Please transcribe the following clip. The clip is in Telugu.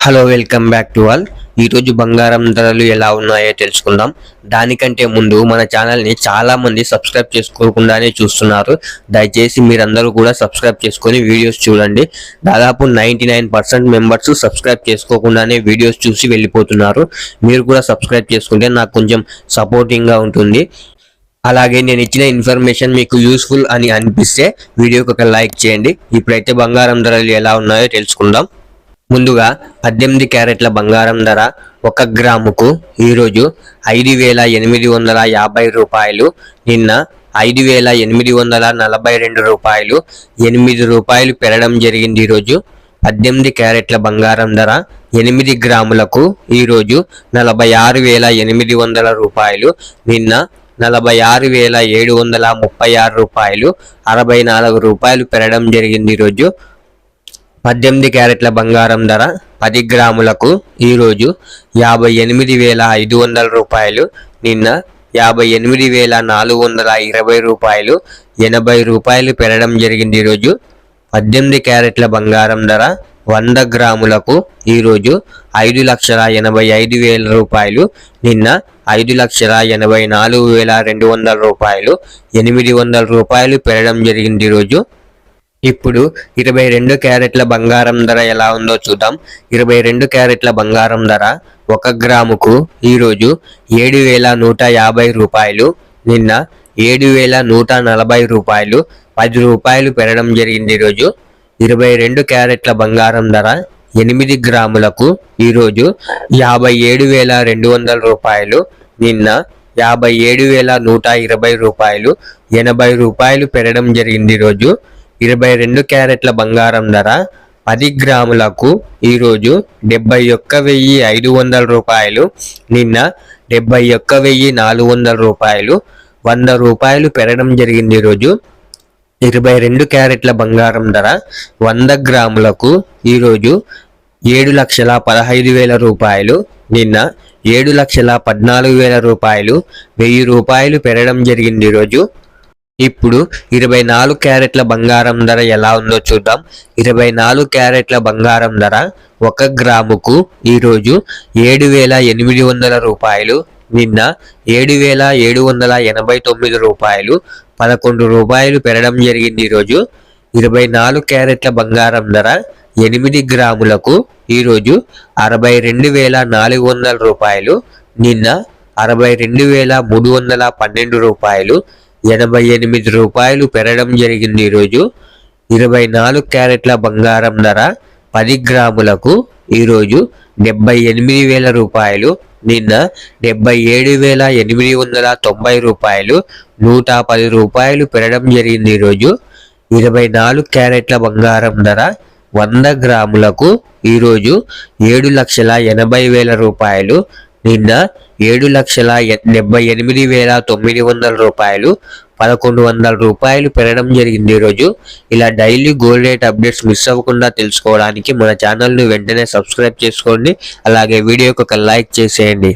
Hello welcome back to all. ఈరోజు బంగారం ధరలు ఎలా ఉన్నాయో తెలుసుకుందాం. దానికంటే ముందు మన ఛానల్ని చాలామంది సబ్స్క్రైబ్ చేసుకోకుండానే చూస్తున్నారు. దయచేసి మీరందరూ కూడా సబ్స్క్రైబ్ చేసుకొని వీడియోస్ చూడండి. దాదాపు 99% మెంబర్స్ సబ్స్క్రైబ్ చేసుకోకుండానే వీడియోస్ చూసి వెళ్ళిపోతున్నారు. మీరు కూడా సబ్స్క్రైబ్ చేసుకుంటే నాకు కొంచెం సపోర్టింగ్గా ఉంటుంది. అలాగే నేను ఇచ్చిన ఇన్ఫర్మేషన్ మీకు యూస్ఫుల్ అని అనిపిస్తే వీడియోకి ఒక లైక్ చేయండి. ఇప్పుడైతే బంగారం ధరలు ఎలా ఉన్నాయో తెలుసుకుందాం. ముందుగా 18 క్యారెట్ల బంగారం ధర 1 గ్రాముకు ఈరోజు 5,850 రూపాయలు, నిన్న 5,842 రూపాయలు, 8 రూపాయలు పెరగడం జరిగింది. ఈరోజు 18 క్యారెట్ల బంగారం ధర 8 గ్రాములకు ఈరోజు 46,800 రూపాయలు, నిన్న 46,736 రూపాయలు, 64 రూపాయలు పెరగడం జరిగింది. ఈరోజు 18 క్యారెట్ల బంగారం ధర 10 గ్రాములకు ఈరోజు 58,500 రూపాయలు, నిన్న 58,420 రూపాయలు, 80 రూపాయలు పెరగడం జరిగింది. ఈరోజు 18 క్యారెట్ల బంగారం ధర 100 గ్రాములకు ఈరోజు 5,85,000 రూపాయలు, నిన్న 5,84,200 రూపాయలు, 800 రూపాయలు పెరగడం జరిగింది. ఈరోజు ఇప్పుడు 22 క్యారెట్ల బంగారం ధర ఎలా ఉందో చూద్దాం. 22 క్యారెట్ల బంగారం ధర 1 గ్రాముకు ఈరోజు 7,150 రూపాయలు, నిన్న 7,140 రూపాయలు, 10 రూపాయలు పెరగడం జరిగింది. ఈరోజు 22 క్యారెట్ల బంగారం ధర 8 గ్రాములకు ఈరోజు 57,200 రూపాయలు, నిన్న 57,120 రూపాయలు, 80 రూపాయలు పెరగడం జరిగింది. ఈరోజు 22 క్యారెట్ల బంగారం ధర 10 గ్రాములకు ఈరోజు 71,500 రూపాయలు, నిన్న 71,400 రూపాయలు, 100 రూపాయలు పెరగడం జరిగింది. ఈరోజు 22 క్యారెట్ల బంగారం ధర 100 గ్రాములకు ఈరోజు 7,15,000 రూపాయలు, నిన్న 7,14,000 రూపాయలు, 1000 రూపాయలు పెరగడం జరిగింది. ఈరోజు ఇప్పుడు 24 క్యారెట్ల బంగారం ధర ఎలా ఉందో చూద్దాం. 24 క్యారెట్ల బంగారం ధర 1 గ్రాముకు ఈరోజు 7,800 రూపాయలు, నిన్న 7,789 రూపాయలు, 11 రూపాయలు పెరగడం జరిగింది. ఈరోజు 24 క్యారెట్ల బంగారం ధర 8 గ్రాములకు ఈరోజు 62,400 రూపాయలు, నిన్న 62,312 రూపాయలు, 88 రూపాయలు పెరగడం జరిగింది. ఈరోజు 24 క్యారెట్ల బంగారం ధర 10 గ్రాములకు ఈరోజు 78,000 రూపాయలు, నిన్న 77,890 రూపాయలు, 110 రూపాయలు పెరగడం జరిగింది. ఈరోజు 24 క్యారెట్ల బంగారం ధర 100 గ్రాములకు ఈరోజు 7,80,000 రూపాయలు, నిన్న 7,78,900 రూపాయలు, 1,100 రూపాయలు పెరగడం జరిగింది. ఈరోజు ఇలా daily gold rate updates miss అవ్వకుండా తెలుసుకోవడానికి మన ఛానల్ని వెంటనే సబ్స్క్రైబ్ చేసుకోండి. అలాగే వీడియోకి ఒక లైక్ చేసేయండి.